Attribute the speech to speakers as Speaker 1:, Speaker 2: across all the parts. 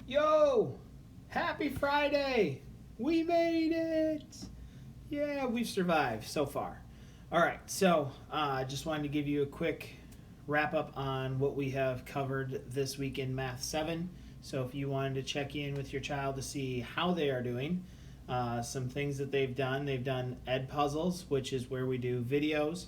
Speaker 1: Yo! Happy Friday! We made it! Yeah, we've survived so far. All right, so just wanted to give you a quick wrap up on what we have covered this week in Math 7. So if you wanted to check in with your child to see how they are doing, some things that they've done ed puzzles, which is where we do videos,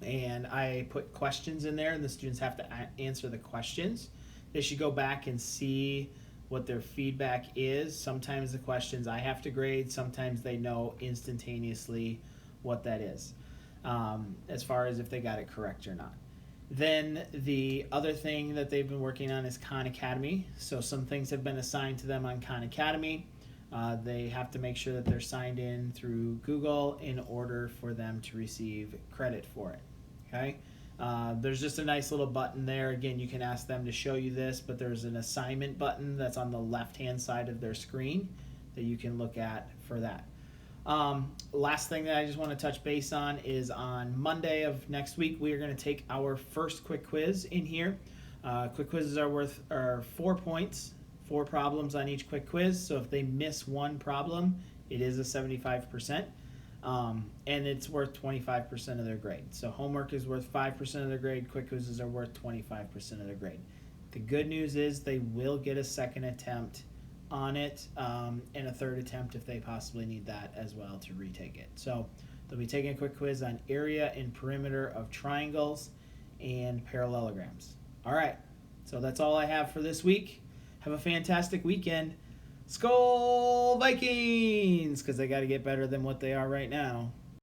Speaker 1: and I put questions in there, and the students have to answer the questions. They should go back and see what their feedback is. Sometimes the questions I have to grade, sometimes they know instantaneously what that is, as far as if they got it correct or not. Then the other thing that they've been working on is Khan Academy. So some things have been assigned to them on Khan Academy. They have to make sure that they're signed in through Google in order for them to receive credit for it. Okay. There's just a nice little button there. Again, you can ask them to show you this, but there's an assignment button that's on the left-hand side of their screen that you can look at for that. Last thing that I just want to touch base on is on Monday of next week, we are going to take our first quick quiz in here. Quick quizzes are 4 points, 4 problems on each quick quiz. So if they miss one problem, it is a 75%. And it's worth 25% of their grade. So homework is worth 5% of their grade. Quick quizzes are worth 25% of their grade. The good news is they will get a second attempt on it, and a third attempt if they possibly need that as well to retake it. So they'll be taking a quick quiz on area and perimeter of triangles and parallelograms. All right, so that's all I have for this week. Have a fantastic weekend. Skol Vikings! Because they got to get better than what they are right now.